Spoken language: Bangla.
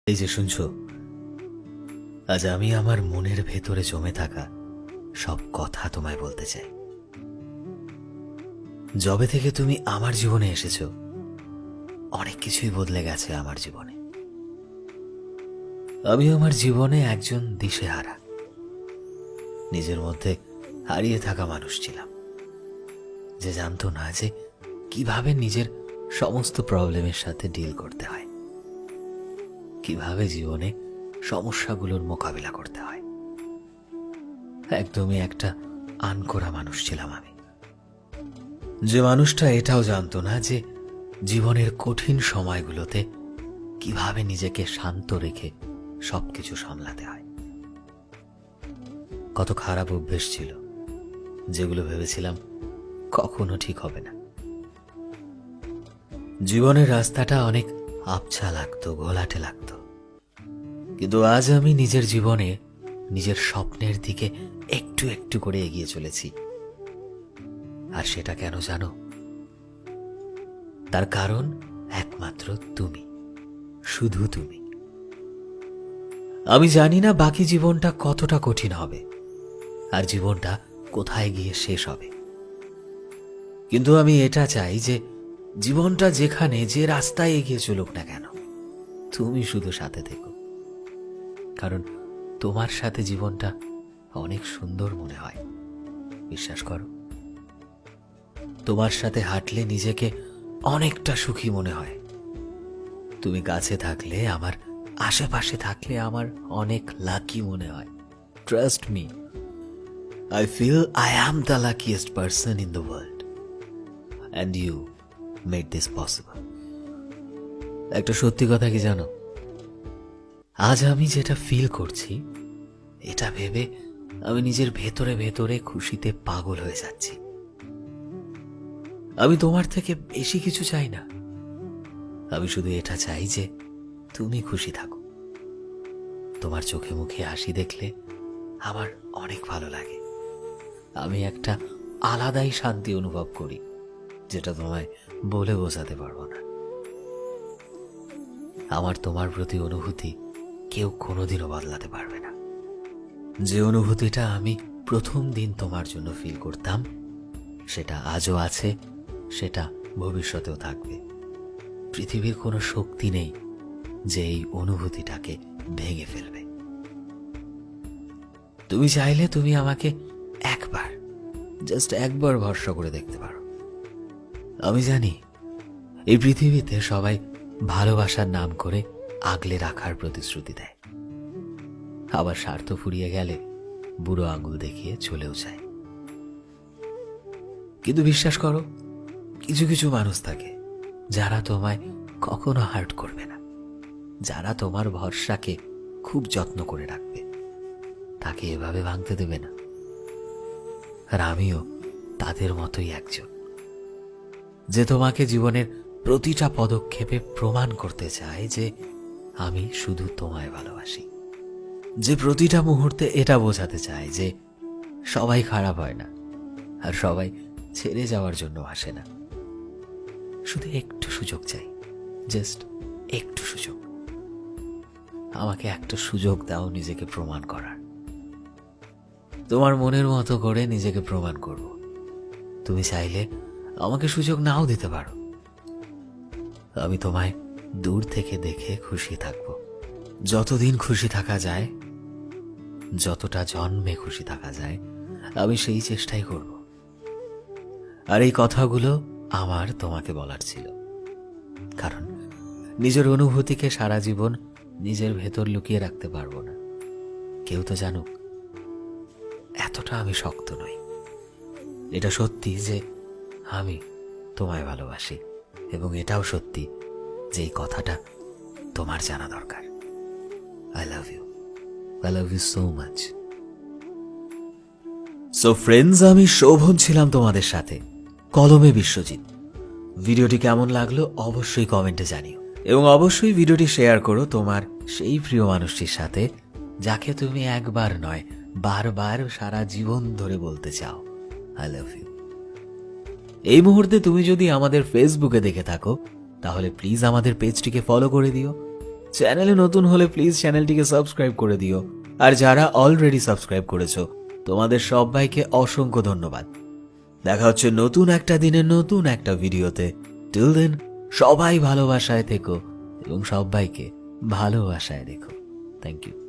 এই যে শুনছো, আজ আমি আমার মনের ভেতরে জমে থাকা সব কথা তোমায় বলতে চাই। যবে থেকে তুমি আমার জীবনে এসেছো, অনেক কিছুই বদলে গেছে আমার জীবনে। আমি আমার জীবনে একজন দিশেহারা, নিজের মধ্যে হারিয়ে থাকা মানুষ ছিলাম, যে জানতো না যে কিভাবে নিজের সমস্ত প্রবলেমের সাথে ডিল করতে হয়, কিভাবে জীবনে সমস্যাগুলোর মোকাবিলা করতে হয়। একদমই একটা আনকোড়া মানুষ ছিলাম আমি, যে মানুষটা এটাও জানতো না যে জীবনের কঠিন সময়গুলোতে কিভাবে নিজেকে শান্ত রেখে সবকিছু সামলাতে হয়। কত খারাপ অভ্যেস ছিল যেগুলো ভেবেছিলাম কখনো ঠিক হবে না। জীবনের রাস্তাটা অনেক আবছা লাগতো, ঘোলাটে লাগতো, কিন্তু আজ আমি নিজের জীবনে নিজের স্বপ্নের দিকে একটু একটু করে এগিয়ে চলেছি। আর সেটা কেন জানো? তার কারণ একমাত্র তুমি, শুধু তুমি। আমি জানি না বাকি জীবনটা কতটা কঠিন হবে আর জীবনটা কোথায় গিয়ে শেষ হবে, কিন্তু আমি এটা চাই যে জীবনটা যেখানে যে রাস্তায় এগিয়ে চলুক না কেন, তুমি শুধু সাথে থেকো। কারণ তোমার সাথে জীবনটা অনেক সুন্দর মনে হয়, বিশ্বাস করো। তোমার সাথে হাঁটলে নিজেকে অনেকটা সুখী মনে হয়। তুমি কাছে থাকলে, আমার আশেপাশে থাকলে আমার অনেক লাকি মনে হয়। Trust me, I feel I am the luckiest person in the world and you made this possible. একটা সত্যি কথা কি জানো? আজ আমি যেটা ফিল করছি, এটা ভেবে আমি নিজের ভেতরে ভেতরে খুশিতে পাগল হয়ে যাচ্ছি। আমি তোমার থেকে বেশি কিছু চাই না, আমি শুধু এটা চাই যে তুমি খুশি থাকো। তোমার চোখে মুখে হাসি দেখলে আমার অনেক ভালো লাগে। আমি একটা আলাদাই শান্তি অনুভব করি, যেটা তোমায় বলে বোঝাতে পারবো না। আমার তোমার প্রতি অনুভূতি কেউ কোনোদিনও বদলাতে পারবে না। যে অনুভূতিটা আমি প্রথম দিন তোমার জন্য ফিল করতাম, সেটা আজও আছে, সেটা ভবিষ্যতেও থাকবে। পৃথিবীর কোনো শক্তি নেই যে এই অনুভূতিটাকে ভেঙে ফেলবে। তুমি চাইলে তুমি আমাকে একবার, জাস্ট একবার ভরসা করে দেখতে পারো। আমি জানি এই পৃথিবীতে সবাই ভালোবাসার নাম করে আগলে রাখার প্রতিশ্রুতি দেয়, আবার স্বার্থ ফুরিয়ে গেলে বুড়ো আঙুল দেখিয়ে চলেও যায়। কিন্তু বিশ্বাস করো, কিছু কিছু মানুষ থাকে যারা তোমায় কখনো হার্ট করবে না, যারা তোমার ভরসাকে খুব যত্ন করে রাখবে, তাকে এভাবে ভাঙতে দেবে না। আর আমিও তাদের মতোই একজন, যে তোমাকে জীবনের প্রতিটা পদক্ষেপে প্রমাণ করতে চায় যে আমি শুধু তোমায় ভালোবাসি, যে প্রতিটা মুহূর্তে এটা বোঝাতে চায় যে সবাই খারাপ হয় না আর সবাই ছেড়ে যাওয়ার জন্য আসে না। শুধু একটু সুযোগ চাই, জাস্ট একটু সুযোগ। আমাকে একটা সুযোগ দাও নিজেকে প্রমাণ করার। তোমার মনের মতো করে নিজেকে প্রমাণ করব। তুমি চাইলে আমাকে সুযোগ নাও দিতে পারো। আমি তোমায় দূর থেকে দেখে খুশি থাকব, যতদিন খুশি থাকা যায়, যতটা জন্মে খুশি থাকা যায়, আমি সেই চেষ্টাই করব। আর এই কথাগুলো আমার তোমাকে বলার ছিল, কারণ নিজের অনুভূতিকে সারা জীবন নিজের ভেতর লুকিয়ে রাখতে পারবো না। কেউ তো জানুক, এতটা আমি শক্ত নই। এটা সত্যি যে আমি তোমায় ভালোবাসি, এবং এটাও সত্যি যে এই কথাটা তোমার জানা দরকার। I love you. I love you so much. So friends, আমি শোভন ছিলাম তোমাদের সাথে, কলমে বিশ্বজিৎ। ভিডিওটি কেমন লাগলো অবশ্যই কমেন্টে জানিও, এবং অবশ্যই ভিডিওটি শেয়ার করো তোমার সেই প্রিয় মানুষটির সাথে, যাকে তুমি একবার নয় বারবার সারা জীবন ধরে বলতে চাও I love you. এই মুহূর্তে তুমি যদি আমাদের ফেসবুকে দেখে থাকো, তাহলে প্লিজ আমাদের পেজটিকে ফলো করে দিও চ্যানেলে নতুন হলে প্লিজ চ্যানেলটিকে সাবস্ক্রাইব করে দিও। আর যারা অলরেডি সাবস্ক্রাইব করেছো তোমাদের সবাইকে অসংখ্য ধন্যবাদ। দেখা হচ্ছে নতুন একটা দিনে নতুন একটা ভিডিওতে। টিল দেন সবাই ভালোবাসায় থেকো এবং সবাইকে ভালোবাসায় রেখো। Thank you.